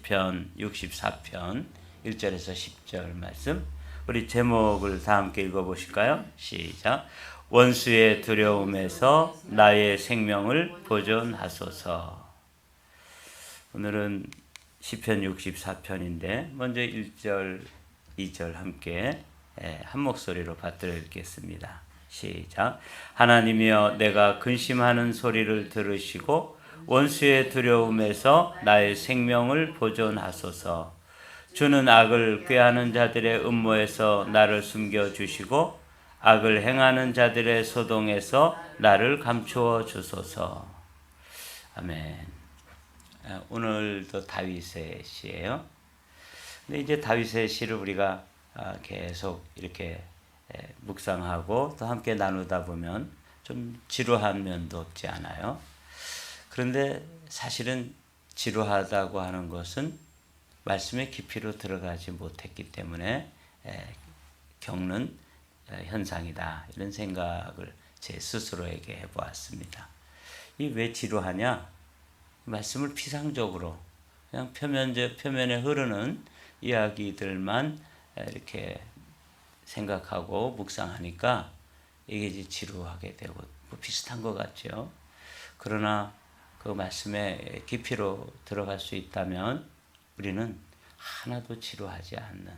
시편 64편 1절에서 10절 말씀, 우리 제목을 다 함께 읽어보실까요? 시작. 원수의 두려움에서 나의 생명을 보존하소서. 오늘은 시편 64편인데 먼저 1절, 2절 함께 한 목소리로 받들어 읽겠습니다. 시작. 하나님이여, 내가 근심하는 소리를 들으시고 원수의 두려움에서 나의 생명을 보존하소서. 주는 악을 꾀하는 자들의 음모에서 나를 숨겨주시고 악을 행하는 자들의 소동에서 나를 감추어 주소서. 아멘. 오늘도 다윗의 시예요. 근데 이제 다윗의 시를 우리가 계속 이렇게 묵상하고 또 함께 나누다 보면 좀 지루한 면도 없지 않아요. 그런데 사실은 지루하다고 하는 것은 말씀의 깊이로 들어가지 못했기 때문에 겪는 현상이다, 이런 생각을 제 스스로에게 해보았습니다. 이 왜 지루하냐? 말씀을 피상적으로 그냥 표면에 흐르는 이야기들만 이렇게 생각하고 묵상하니까 이게 이제 지루하게 되고 뭐 비슷한 것 같죠. 그러나 그 말씀의 깊이로 들어갈 수 있다면 우리는 하나도 지루하지 않는,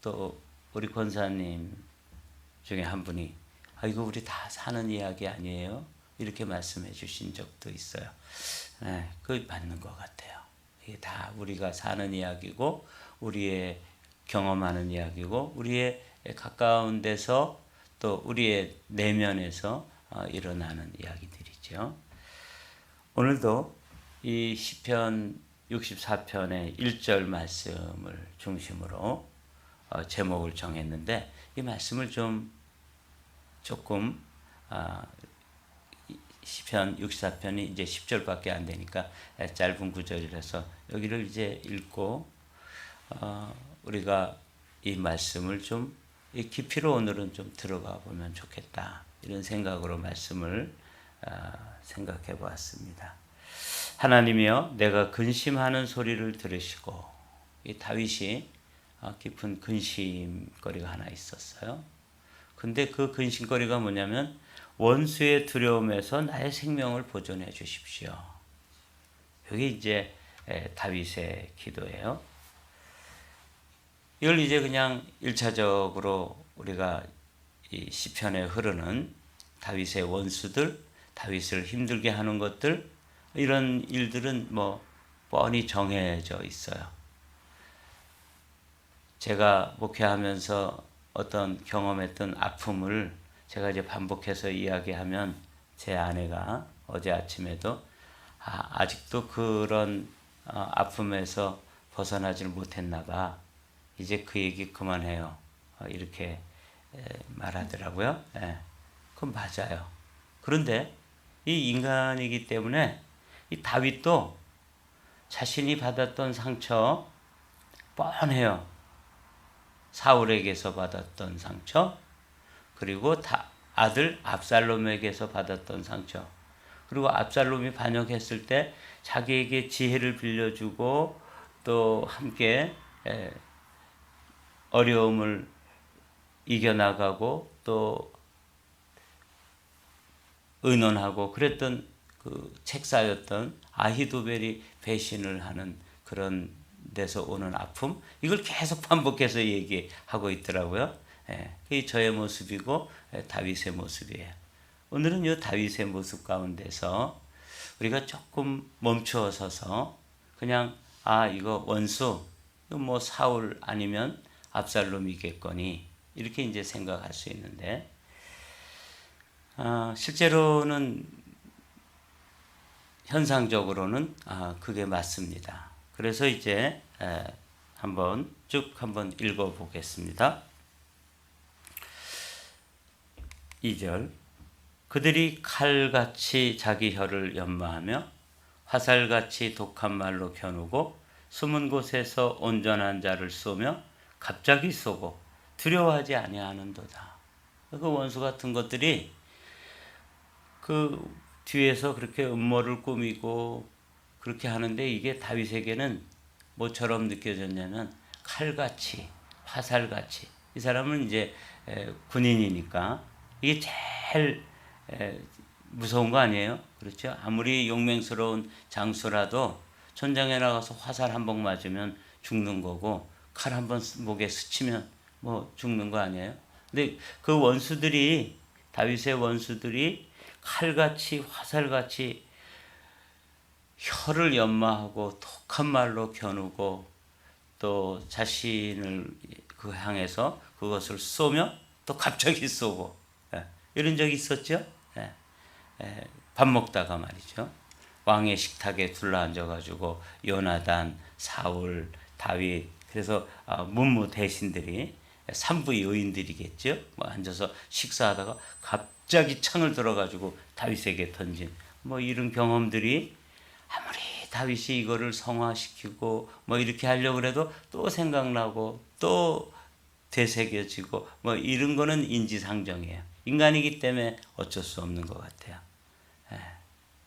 또 우리 권사님 중에 한 분이 이거 우리 다 사는 이야기 아니에요? 이렇게 말씀해 주신 적도 있어요. 그게 맞는 것 같아요. 이게 다 우리가 사는 이야기고 우리의 경험하는 이야기고 우리의 가까운 데서 또 우리의 내면에서 일어나는 이야기들이죠. 오늘도 이 시편 64편의 1절 말씀을 중심으로 제목을 정했는데, 이 말씀을 조금 시편 64편이 이제 10절밖에 안 되니까 짧은 구절이라서 여기를 이제 읽고 우리가 이 말씀을 좀 깊이로 오늘은 좀 들어가 보면 좋겠다, 이런 생각으로 말씀을 생각해 보았습니다. 하나님이여, 내가 근심하는 소리를 들으시고, 이 다윗이 깊은 근심거리가 하나 있었어요. 근데 그 근심거리가 뭐냐면 원수의 두려움에서 나의 생명을 보존해 주십시오. 여기 이제 다윗의 기도예요. 이걸 이제 그냥 1차적으로 우리가 이 시편에 흐르는 다윗의 원수들, 다윗을 힘들게 하는 것들, 이런 일들은 뭐 뻔히 정해져 있어요. 제가 목회하면서 어떤 경험했던 아픔을 제가 이제 반복해서 이야기하면 제 아내가 어제 아침에도 아직도 그런 아픔에서 벗어나질 못했나 봐, 이제 그 얘기 그만해요, 이렇게 말하더라고요. 그건 맞아요. 그런데 이 인간이기 때문에 이 다윗도 자신이 받았던 상처 뻔해요. 사울에게서 받았던 상처, 그리고 아들 압살롬에게서 받았던 상처, 그리고 압살롬이 반역했을 때 자기에게 지혜를 빌려주고 또 함께 어려움을 이겨나가고 또 의논하고 그랬던 그 책사였던 아히도벨이 배신을 하는 그런 데서 오는 아픔, 이걸 계속 반복해서 얘기하고 있더라고요. 이 저의 모습이고 다윗의 모습이에요. 오늘은 이 다윗의 모습 가운데서 우리가 조금 멈추어 서서 그냥 이거 원수, 이거 뭐 사울 아니면 압살롬이겠거니, 이렇게 이제 생각할 수 있는데 실제로는 현상적으로는 그게 맞습니다. 그래서 이제 한번 읽어 보겠습니다. 2절. 그들이 칼같이 자기 혀를 연마하며 화살같이 독한 말로 겨누고 숨은 곳에서 온전한 자를 쏘며 갑자기 쏘고 두려워하지 아니하는도다. 그 원수 같은 것들이 그 뒤에서 그렇게 음모를 꾸미고 그렇게 하는데, 이게 다윗에게는 뭐처럼 느껴졌냐면 칼같이, 화살같이. 이 사람은 이제 군인이니까 이게 제일 무서운 거 아니에요? 그렇죠? 아무리 용맹스러운 장수라도 전장에 나가서 화살 한 방 맞으면 죽는 거고 칼 한 번 목에 스치면 뭐 죽는 거 아니에요? 근데 그 원수들이, 다윗의 원수들이 칼같이 화살같이 혀를 연마하고 독한 말로 겨누고 또 자신을 그 향해서 그것을 쏘며 또 갑자기 쏘고, 이런 적이 있었죠. 밥 먹다가 말이죠. 왕의 식탁에 둘러앉아가지고 요나단, 사울, 다윗, 그래서 문무 대신들이 산부 여인들이겠죠. 뭐 앉아서 식사하다가 갑자기 창을 들어가지고 다윗에게 던진 뭐 이런 경험들이, 아무리 다윗이 이거를 성화시키고 뭐 이렇게 하려고 해도 또 생각나고 또 되새겨지고 뭐 이런 거는 인지상정이에요. 인간이기 때문에 어쩔 수 없는 것 같아요.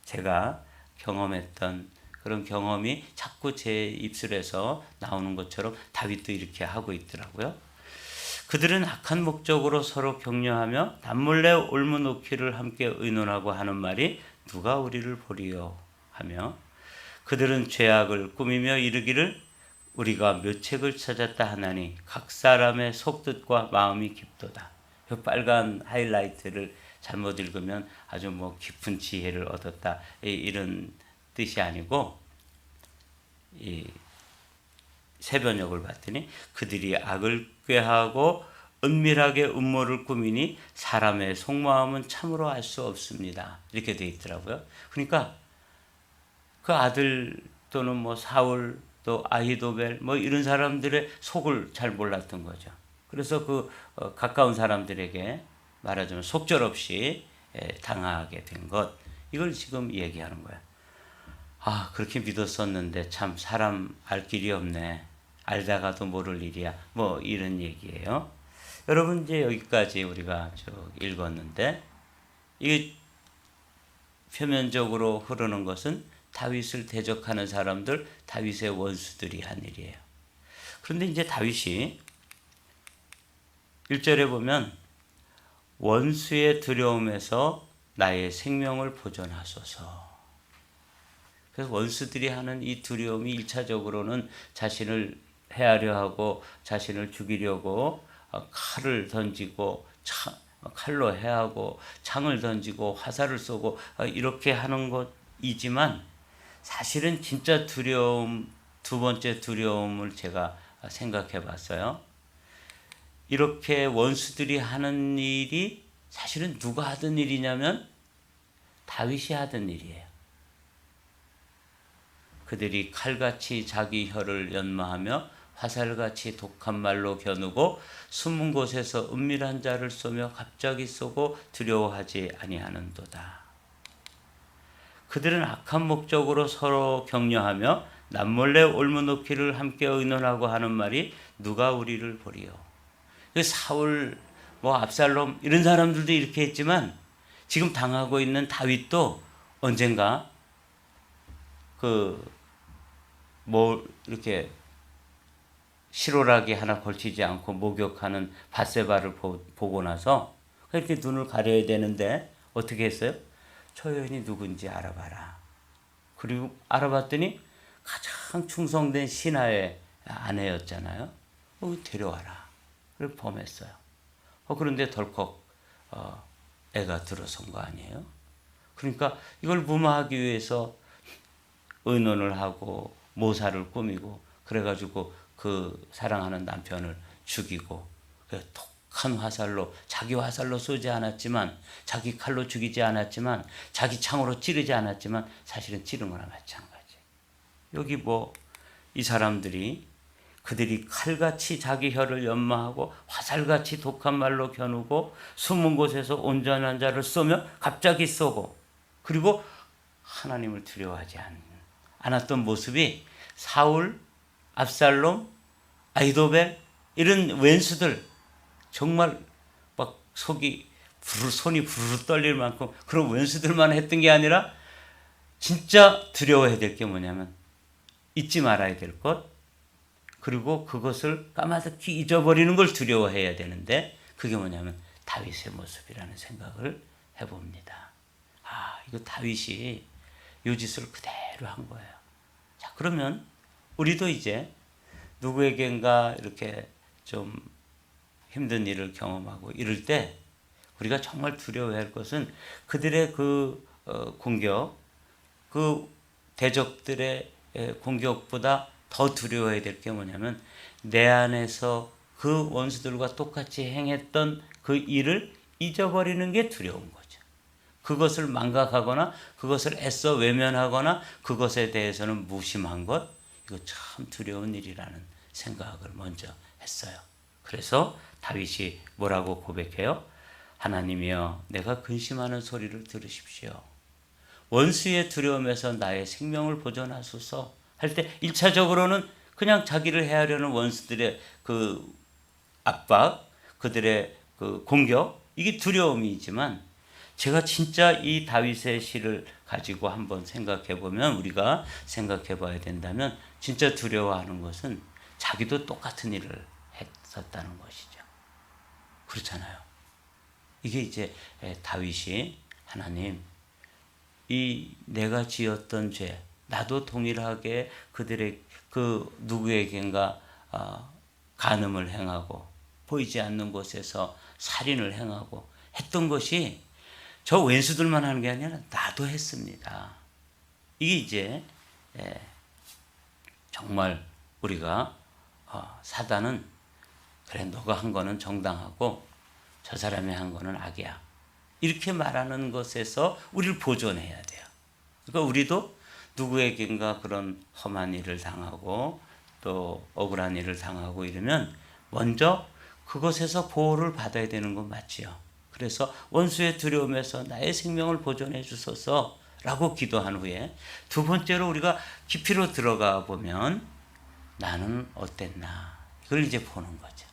제가 경험했던 그런 경험이 자꾸 제 입술에서 나오는 것처럼 다윗도 이렇게 하고 있더라고요. 그들은 악한 목적으로 서로 격려하며 남몰래 올무놓기를 함께 의논하고 하는 말이 누가 우리를 보리요 하며, 그들은 죄악을 꾸미며 이르기를 우리가 묘책을 찾았다 하나니 각 사람의 속뜻과 마음이 깊도다. 그 빨간 하이라이트를 잘못 읽으면 아주 뭐 깊은 지혜를 얻었다 이런 뜻이 아니고, 이 세변역을 봤더니 그들이 악을 꾀하고 은밀하게 음모를 꾸미니 사람의 속마음은 참으로 알 수 없습니다. 이렇게 돼 있더라고요. 그러니까 그 아들 또는 뭐 사울 또 아히도벨 뭐 이런 사람들의 속을 잘 몰랐던 거죠. 그래서 그 가까운 사람들에게 말하자면 속절없이 당하게 된 것, 이걸 지금 얘기하는 거예요. 아, 그렇게 믿었었는데 참 사람 알 길이 없네. 알다가도 모를 일이야. 뭐 이런 얘기예요. 여러분, 이제 여기까지 우리가 읽었는데, 이 표면적으로 흐르는 것은 다윗을 대적하는 사람들, 다윗의 원수들이 한 일이에요. 그런데 이제 다윗이 1절에 보면 원수의 두려움에서 나의 생명을 보존하소서. 그래서 원수들이 하는 이 두려움이 1차적으로는 자신을 해하려 하고 자신을 죽이려고 칼을 던지고 칼로 해하고 창을 던지고 화살을 쏘고 이렇게 하는 것이지만, 사실은 진짜 두려움, 두 번째 두려움을 제가 생각해 봤어요. 이렇게 원수들이 하는 일이 사실은 누가 하던 일이냐면 다윗이 하던 일이에요. 그들이 칼같이 자기 혀를 연마하며 화살같이 독한 말로 겨누고 숨은 곳에서 은밀한 자를 쏘며 갑자기 쏘고 두려워하지 아니하는도다. 그들은 악한 목적으로 서로 격려하며 남몰래 올무놓기를 함께 의논하고 하는 말이 누가 우리를 보리요. 사울, 뭐 압살롬 이런 사람들도 이렇게 했지만 지금 당하고 있는 다윗도 언젠가 이렇게 실오라기 하나 걸치지 않고 목욕하는 밧세바를 보고 나서 이렇게 눈을 가려야 되는데 어떻게 했어요? 저 여인이 누군지 알아봐라. 그리고 알아봤더니 가장 충성된 신하의 아내였잖아요. 데려와라. 그걸 범했어요. 그런데 덜컥 애가 들어선 거 아니에요? 그러니까 이걸 무마하기 위해서 의논을 하고 모사를 꾸미고 그래가지고 그 사랑하는 남편을 죽이고, 독한 화살로, 자기 화살로 쏘지 않았지만, 자기 칼로 죽이지 않았지만, 자기 창으로 찌르지 않았지만 사실은 찌른 거나 마찬가지. 여기 이 사람들이 그들이 칼같이 자기 혀를 연마하고 화살같이 독한 말로 겨누고 숨은 곳에서 온전한 자를 쏘며 갑자기 쏘고, 그리고 하나님을 두려워하지 않았던 모습이 사울, 압살롬, 아히도벨 이런 왼수들, 정말 막 손이 부르르 떨릴 만큼 그런 왼수들만 했던 게 아니라 진짜 두려워해야 될 게 뭐냐면 잊지 말아야 될 것, 그리고 그것을 까마득히 잊어버리는 걸 두려워해야 되는데 그게 뭐냐면 다윗의 모습이라는 생각을 해봅니다. 아, 이거 다윗이 이 짓을 그대로 한 거예요. 자, 그러면 우리도 이제 누구에겐가 이렇게 좀 힘든 일을 경험하고 이럴 때 우리가 정말 두려워해야 할 것은 그들의 그 공격, 그 대적들의 공격보다 더 두려워해야 될 게 뭐냐면 내 안에서 그 원수들과 똑같이 행했던 그 일을 잊어버리는 게 두려운 거죠. 그것을 망각하거나 그것을 애써 외면하거나 그것에 대해서는 무심한 것, 이거 참 두려운 일이라는 생각을 먼저 했어요. 그래서 다윗이 뭐라고 고백해요? 하나님이여, 내가 근심하는 소리를 들으십시오. 원수의 두려움에서 나의 생명을 보존하소서 할 때 1차적으로는 그냥 자기를 해하려는 원수들의 그 압박, 그들의 그 공격, 이게 두려움이지만 제가 진짜 이 다윗의 시를 가지고 한번 생각해 보면, 우리가 생각해 봐야 된다면 진짜 두려워하는 것은 자기도 똑같은 일을 했었다는 것이죠. 그렇잖아요. 이게 이제 다윗이 하나님, 이 내가 지었던 죄, 나도 동일하게 그들의 그 누구에겐가 간음을 행하고 보이지 않는 곳에서 살인을 행하고 했던 것이 저 왼수들만 하는 게 아니라 나도 했습니다. 이게 이제 정말 우리가 사단은 그래 너가 한 거는 정당하고 저 사람이 한 거는 악이야, 이렇게 말하는 것에서 우리를 보존해야 돼요. 그러니까 우리도 누구에겐가 그런 험한 일을 당하고 또 억울한 일을 당하고 이러면 먼저 그것에서 보호를 받아야 되는 건 맞지요. 그래서 원수의 두려움에서 나의 생명을 보존해 주소서라고 기도한 후에 두 번째로 우리가 깊이로 들어가 보면 나는 어땠나, 이걸 이제 보는 거죠.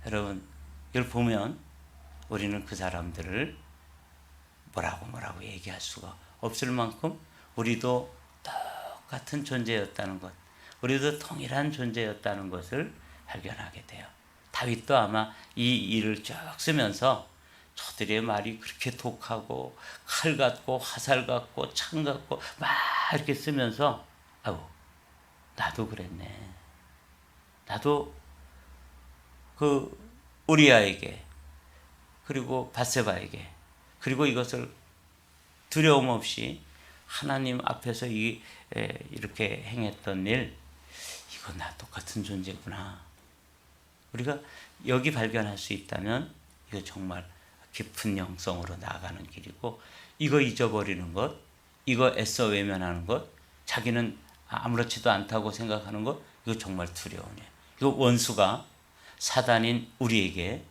여러분, 이걸 보면 우리는 그 사람들을 뭐라고 얘기할 수가 없을 만큼 우리도 똑같은 존재였다는 것, 우리도 동일한 존재였다는 것을 발견하게 돼요. 다윗도 아마 이 일을 쭉 쓰면서 저들의 말이 그렇게 독하고 칼 같고 화살 같고 창 같고 막 이렇게 쓰면서 아우, 나도 그랬네. 나도 그 우리아에게 그리고 밧세바에게 그리고 이것을 두려움 없이 하나님 앞에서 이렇게 행했던 일, 이거 나 똑같은 존재구나. 우리가 여기 발견할 수 있다면 이거 정말 깊은 영성으로 나아가는 길이고, 이거 잊어버리는 것, 이거 애써 외면하는 것, 자기는 아무렇지도 않다고 생각하는 것, 이거 정말 두려움이에요. 이거 원수가 사단인 우리에게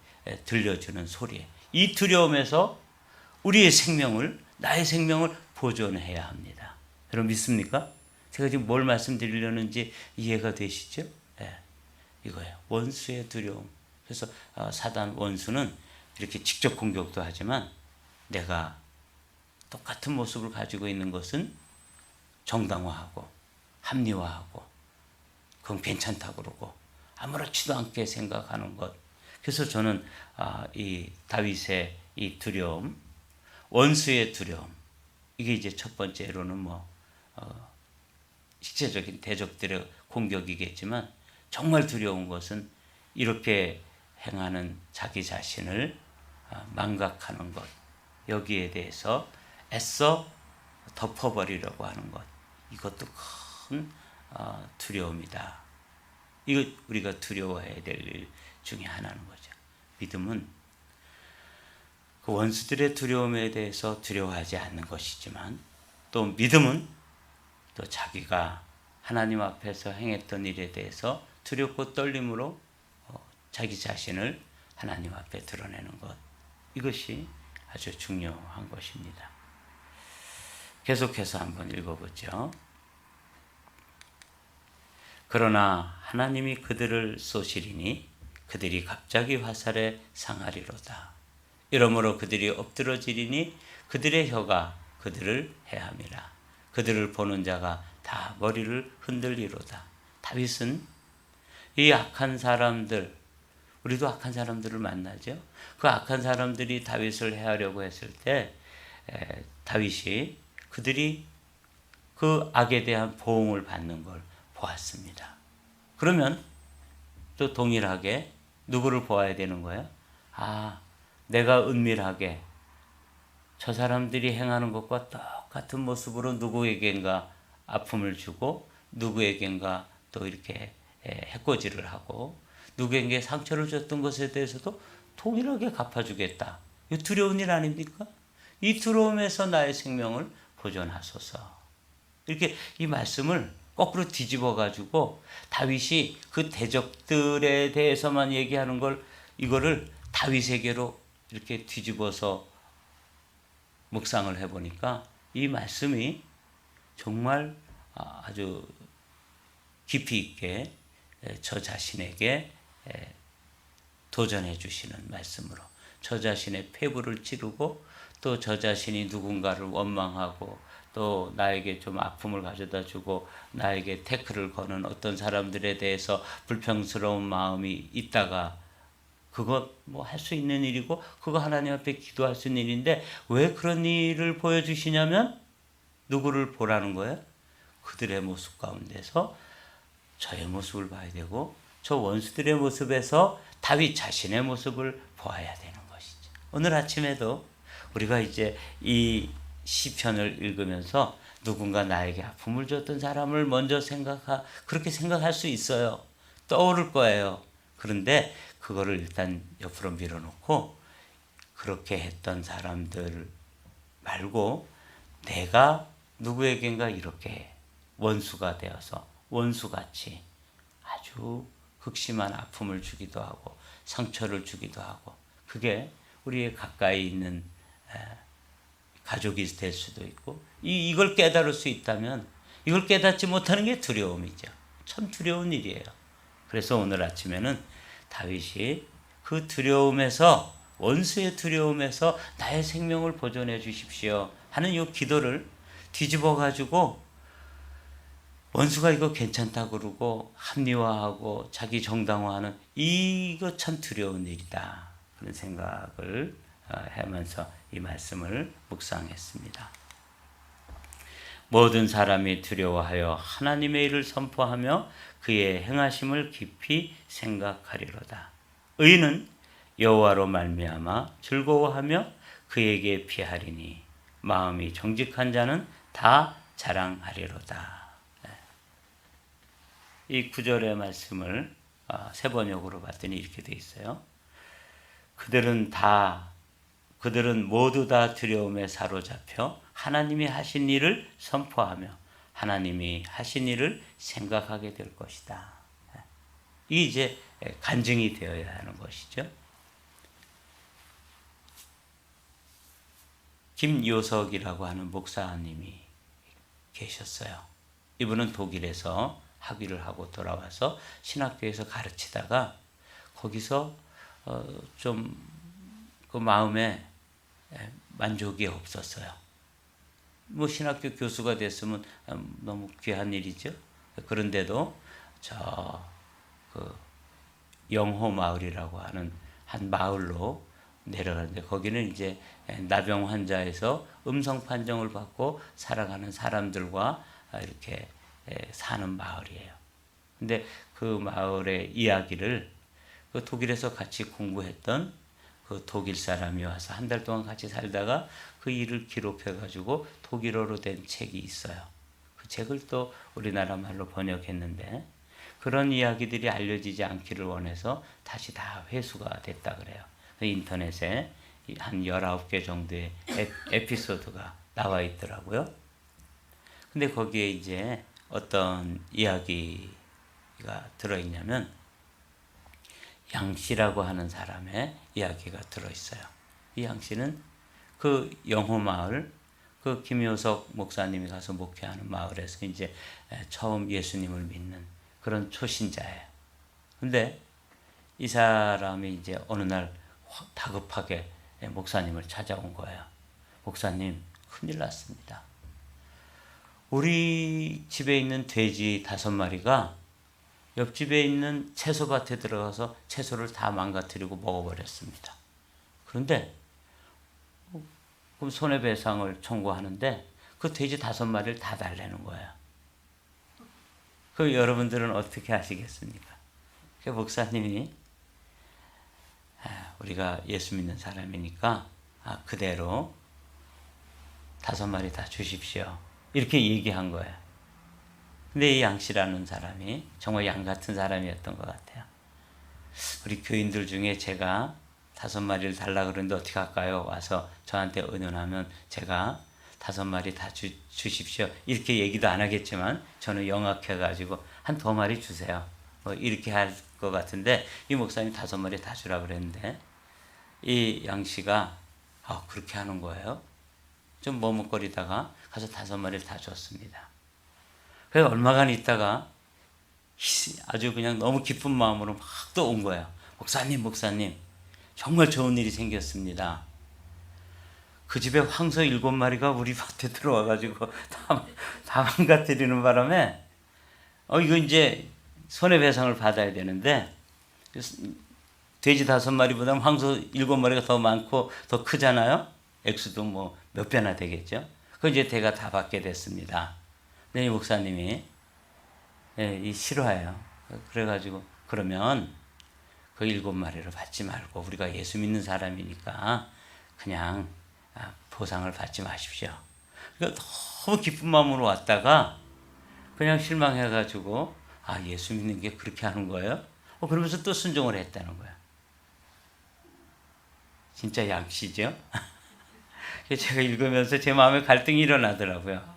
들려주는 소리예요. 이 두려움에서 우리의 생명을, 나의 생명을 보존해야 합니다. 여러분 믿습니까? 제가 지금 뭘 말씀드리려는지 이해가 되시죠? 네, 이거예요. 원수의 두려움. 그래서 사단 원수는 이렇게 직접 공격도 하지만 내가 똑같은 모습을 가지고 있는 것은 정당화하고 합리화하고 그건 괜찮다고 그러고 아무렇지도 않게 생각하는 것. 그래서 저는 이 다윗의 이 두려움, 원수의 두려움, 이게 이제 첫 번째로는 실제적인 대적들의 공격이겠지만 정말 두려운 것은 이렇게 행하는 자기 자신을 망각하는 것, 여기에 대해서 애써 덮어버리려고 하는 것, 이것도 큰 두려움이다. 이거 우리가 두려워해야 될 일 중에 하나는 거죠. 믿음은 그 원수들의 두려움에 대해서 두려워하지 않는 것이지만, 또 믿음은 또 자기가 하나님 앞에서 행했던 일에 대해서 두렵고 떨림으로 자기 자신을 하나님 앞에 드러내는 것, 이것이 아주 중요한 것입니다. 계속해서 한번 읽어보죠. 그러나 하나님이 그들을 쏘시리니 그들이 갑자기 화살에 상하리로다. 이러므로 그들이 엎드러지리니 그들의 혀가 그들을 해함이라. 그들을 보는 자가 다 머리를 흔들리로다. 다윗은 이 악한 사람들, 우리도 악한 사람들을 만나죠. 그 악한 사람들이 다윗을 해하려고 했을 때 다윗이 그들이 그 악에 대한 보응을 받는 걸 보았습니다. 그러면 또 동일하게 누구를 보아야 되는 거예요? 내가 은밀하게 저 사람들이 행하는 것과 똑같은 모습으로 누구에겐가 아픔을 주고 누구에겐가 또 이렇게 해코지를 하고 누구에게 상처를 줬던 것에 대해서도 동일하게 갚아주겠다. 이거 두려운 일 아닙니까? 이 두려움에서 나의 생명을 보존하소서. 이렇게 이 말씀을 거꾸로 뒤집어 가지고 다윗이 그 대적들에 대해서만 얘기하는 걸 이거를 다윗에게로 이렇게 뒤집어서 묵상을 해보니까 이 말씀이 정말 아주 깊이 있게 저 자신에게 도전해 주시는 말씀으로 저 자신의 폐부를 찌르고 또 저 자신이 누군가를 원망하고 또 나에게 좀 아픔을 가져다 주고 나에게 태클을 거는 어떤 사람들에 대해서 불평스러운 마음이 있다가 그거 뭐 할 수 있는 일이고 그거 하나님 앞에 기도할 수 있는 일인데 왜 그런 일을 보여주시냐면 누구를 보라는 거예요? 그들의 모습 가운데서 저의 모습을 봐야 되고 저 원수들의 모습에서 다윗 자신의 모습을 보아야 되는 것이죠. 오늘 아침에도 우리가 이제 이 시편을 읽으면서 누군가 나에게 아픔을 줬던 사람을 먼저 그렇게 생각할 수 있어요. 떠오를 거예요. 그런데 그거를 일단 옆으로 밀어놓고 그렇게 했던 사람들 말고 내가 누구에겐가 이렇게 원수가 되어서 원수같이 아주 극심한 아픔을 주기도 하고 상처를 주기도 하고 그게 우리의 가까이 있는 가족이 될 수도 있고 이걸 깨달을 수 있다면 이걸 깨닫지 못하는 게 두려움이죠. 참 두려운 일이에요. 그래서 오늘 아침에는 다윗이 그 두려움에서 원수의 두려움에서 나의 생명을 보존해 주십시오 하는 이 기도를 뒤집어 가지고 원수가 이거 괜찮다 그러고 합리화하고 자기 정당화하는 이거 참 두려운 일이다. 그런 생각을 하면서 이 말씀을 묵상했습니다. 모든 사람이 두려워하여 하나님의 일을 선포하며 그의 행하심을 깊이 생각하리로다. 의인은 여호와로 말미암아 즐거워하며 그에게 피하리니 마음이 정직한 자는 다 자랑하리로다. 이 9절의 말씀을 세 번역으로 봤더니 이렇게 돼 있어요. 그들은 모두 다 두려움에 사로잡혀 하나님이 하신 일을 선포하며 하나님이 하신 일을 생각하게 될 것이다. 이게 이제 간증이 되어야 하는 것이죠. 김요석이라고 하는 목사님이 계셨어요. 이분은 독일에서 학위를 하고 돌아와서 신학교에서 가르치다가 거기서 좀 그 마음에 만족이 없었어요. 뭐 신학교 교수가 됐으면 너무 귀한 일이죠. 그런데도 그 영호 마을이라고 하는 한 마을로 내려가는데 거기는 이제 나병 환자에서 음성 판정을 받고 살아가는 사람들과 이렇게 사는 마을이에요. 근데 그 마을의 이야기를 그 독일에서 같이 공부했던 그 독일 사람이 와서 한 달 동안 같이 살다가 그 일을 기록해 가지고 독일어로 된 책이 있어요. 그 책을 또 우리나라 말로 번역했는데 그런 이야기들이 알려지지 않기를 원해서 다시 다 회수가 됐다 그래요. 인터넷에 한 19개 정도의 에피소드가 나와 있더라고요. 근데 거기에 이제 어떤 이야기가 들어있냐면 양씨라고 하는 사람의 이야기가 들어있어요. 이 양씨는 그 영호마을, 그 김효석 목사님이 가서 목회하는 마을에서 이제 처음 예수님을 믿는 그런 초신자예요. 근데 이 사람이 이제 어느 날 다급하게 목사님을 찾아온 거예요. 목사님, 큰일 났습니다. 우리 집에 있는 돼지 5마리가 옆집에 있는 채소밭에 들어가서 채소를 다 망가뜨리고 먹어버렸습니다. 그런데 그럼 손해배상을 청구하는데 그 돼지 5마리를 다 달라는 거예요. 그 여러분들은 어떻게 하시겠습니까? 그 목사님이 우리가 예수 믿는 사람이니까 그대로 5마리 다 주십시오. 이렇게 얘기한 거예요. 근데 이 양씨라는 사람이 정말 양 같은 사람이었던 것 같아요. 우리 교인들 중에 제가 5마리를 달라 그러는데 어떻게 할까요? 와서 저한테 의논하면 제가 5마리 다 주십시오. 이렇게 얘기도 안 하겠지만 저는 영악해가지고 한 2마리 주세요. 이렇게 할 것 같은데 이 목사님 5마리 다 주라 그랬는데 이 양씨가 그렇게 하는 거예요. 좀 머뭇거리다가 가서 5마리를 다 줬습니다. 그래서 얼마간 있다가 아주 그냥 너무 기쁜 마음으로 막 또 온 거예요. 목사님 정말 좋은 일이 생겼습니다. 그 집에 황소 7마리가 우리 밭에 들어와가지고 다 망가뜨리는 바람에 이거 이제 손해배상을 받아야 되는데 돼지 5마리보다는 황소 7마리가 더 많고 더 크잖아요. 액수도 뭐 몇 배나 되겠죠. 그 이제 제가 다 받게 됐습니다. 근데 이 목사님이 싫어해요. 그래가지고 그러면 그 7마리를 받지 말고 우리가 예수 믿는 사람이니까 그냥 보상을 받지 마십시오. 그러니까 너무 기쁜 마음으로 왔다가 그냥 실망해가지고 예수 믿는 게 그렇게 하는 거예요? 그러면서 또 순종을 했다는 거야. 진짜 양씨죠? 제가 읽으면서 제 마음에 갈등이 일어나더라고요.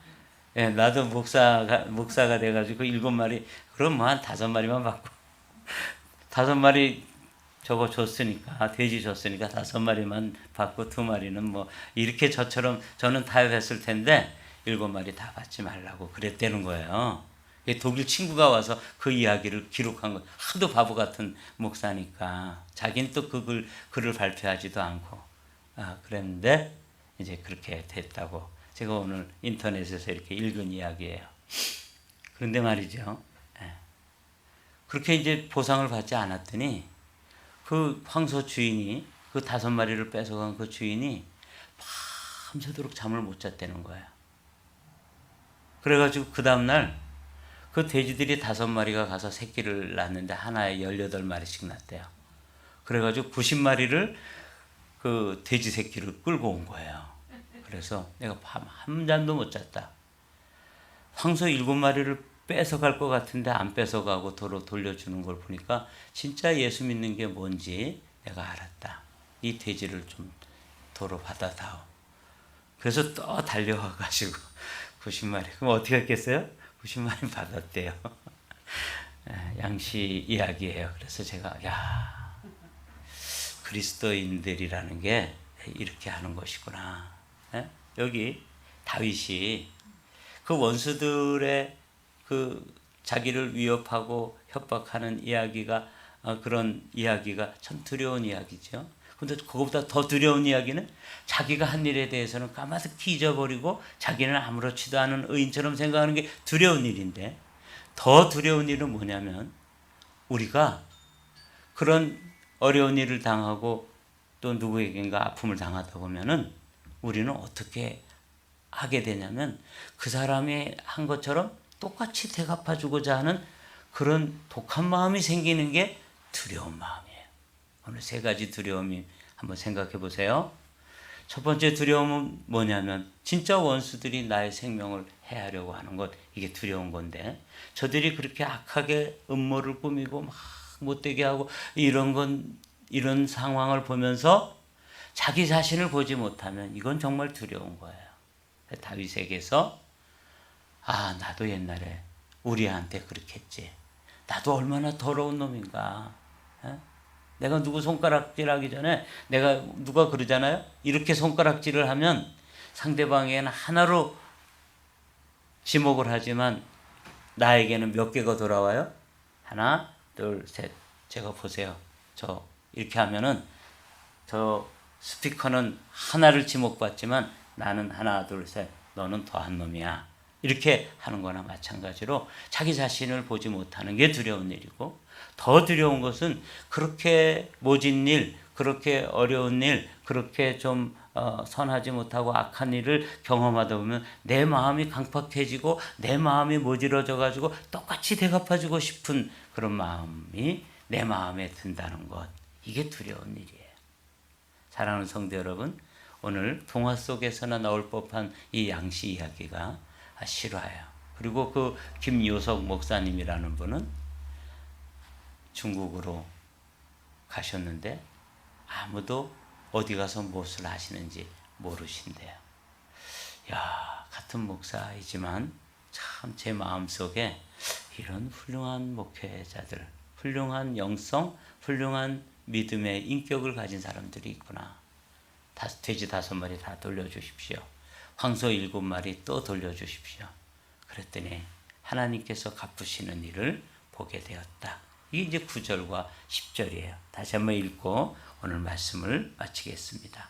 나도 목사가 돼가지고 7마리, 그럼 뭐 한 5마리만 받고, 5마리 저거 줬으니까, 돼지 줬으니까 5마리만 받고 2마리는 뭐, 이렇게 저는 타협했을 텐데, 7마리 다 받지 말라고 그랬다는 거예요. 독일 친구가 와서 그 이야기를 기록한 거. 하도 바보 같은 목사니까 자기는 또 그 글을 발표하지도 않고 그랬는데 이제 그렇게 됐다고 제가 오늘 인터넷에서 이렇게 읽은 이야기예요. 그런데 말이죠. 그렇게 이제 보상을 받지 않았더니 그 황소 주인이 그 5마리를 뺏어간 그 주인이 밤새도록 잠을 못 잤다는 거예요. 그래가지고 그 다음날 그 돼지들이 5마리가 가서 새끼를 낳는데 하나에 18마리씩 낳대요. 그래가지고 90마리를 그 돼지 새끼를 끌고 온 거예요. 그래서 내가 밤 한 잠도 못 잤다. 황소 7마리를 뺏어갈 것 같은데 안 뺏어가고 도로 돌려주는 걸 보니까 진짜 예수 믿는 게 뭔지 내가 알았다. 이 돼지를 좀 도로 받아다오. 그래서 또 달려와가지고 90마리. 그럼 어떻게 했겠어요? 90마리 받았대요. 양씨 이야기예요. 그래서 제가 그리스도인들이라는 게 이렇게 하는 것이구나. 여기 다윗이 그 원수들의 그 자기를 위협하고 협박하는 이야기가 그런 이야기가 참 두려운 이야기죠. 근데 그것보다 더 두려운 이야기는 자기가 한 일에 대해서는 까마득히 잊어버리고 자기는 아무렇지도 않은 의인처럼 생각하는 게 두려운 일인데 더 두려운 일은 뭐냐면 우리가 그런 어려운 일을 당하고 또 누구에겐가 아픔을 당하다 보면은 우리는 어떻게 하게 되냐면 그 사람이 한 것처럼 똑같이 대갚아주고자 하는 그런 독한 마음이 생기는 게 두려운 마음이에요. 오늘 3가지 두려움이 한번 생각해 보세요. 첫 번째 두려움은 뭐냐면 진짜 원수들이 나의 생명을 해하려고 하는 것, 이게 두려운 건데 저들이 그렇게 악하게 음모를 꾸미고 막 못되게 하고 이런 상황을 보면서 자기 자신을 보지 못하면 이건 정말 두려운 거예요. 다윗에게서 나도 옛날에 우리한테 그렇게 했지. 나도 얼마나 더러운 놈인가. 내가 누구 손가락질하기 전에 누가 그러잖아요. 이렇게 손가락질을 하면 상대방에게는 하나로 지목을 하지만 나에게는 몇 개가 돌아와요? 하나, 둘, 셋. 제가 보세요. 저 이렇게 하면은 저 스피커는 하나를 지목받지만 나는 하나, 둘, 셋. 너는 더한 놈이야. 이렇게 하는 거나 마찬가지로 자기 자신을 보지 못하는 게 두려운 일이고, 더 두려운 것은 그렇게 모진 일, 그렇게 어려운 일, 그렇게 좀 선하지 못하고 악한 일을 경험하다 보면 내 마음이 강팍해지고 내 마음이 모질어져 가지고 똑같이 대갚아주고 싶은 그런 마음이 내 마음에 든다는 것, 이게 두려운 일이에요. 사랑하는 성도 여러분, 오늘 동화 속에서나 나올 법한 이 양씨 이야기가 실화예요. 그리고 그 김요석 목사님이라는 분은 중국으로 가셨는데 아무도 어디 가서 무엇을 하시는지 모르신대요. 야, 같은 목사이지만 참 제 마음속에 이런 훌륭한 목회자들, 훌륭한 영성, 훌륭한 믿음의 인격을 가진 사람들이 있구나. 돼지 5마리 다 돌려주십시오. 황소 7마리 또 돌려주십시오. 그랬더니 하나님께서 갚으시는 일을 보게 되었다. 이게 이제 9절과 10절이에요. 다시 한번 읽고 오늘 말씀을 마치겠습니다.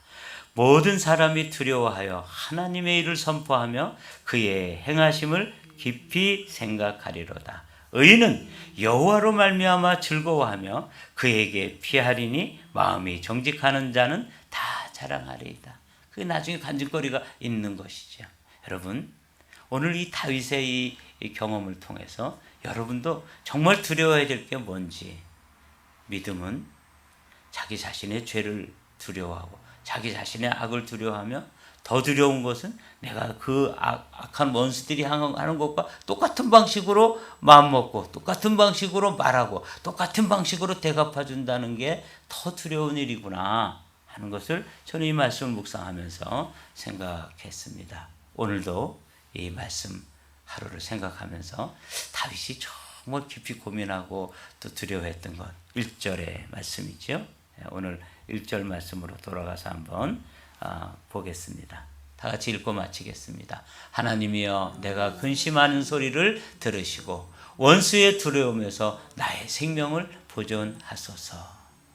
모든 사람이 두려워하여 하나님의 일을 선포하며 그의 행하심을 깊이 생각하리로다. 의인은 여호와로 말미암아 즐거워하며 그에게 피하리니 마음이 정직하는 자는 다 자랑하리이다. 그게 나중에 간증거리가 있는 것이죠. 여러분, 오늘 이 다윗의 이 경험을 통해서 여러분도 정말 두려워해야 될 게 뭔지, 믿음은 자기 자신의 죄를 두려워하고 자기 자신의 악을 두려워하며, 더 두려운 것은 내가 그 악한 원수들이 하는 것과 똑같은 방식으로 마음먹고 똑같은 방식으로 말하고 똑같은 방식으로 대갚아준다는 게 더 두려운 일이구나 하는 것을 저는 이 말씀을 묵상하면서 생각했습니다. 오늘도 이 말씀 하루를 생각하면서 다윗이 정말 깊이 고민하고 또 두려워했던 것, 1절의 말씀이죠. 오늘 1절 말씀으로 돌아가서 한번 보겠습니다. 다 같이 읽고 마치겠습니다. 하나님이여, 내가 근심하는 소리를 들으시고 원수의 두려움에서 나의 생명을 보존하소서.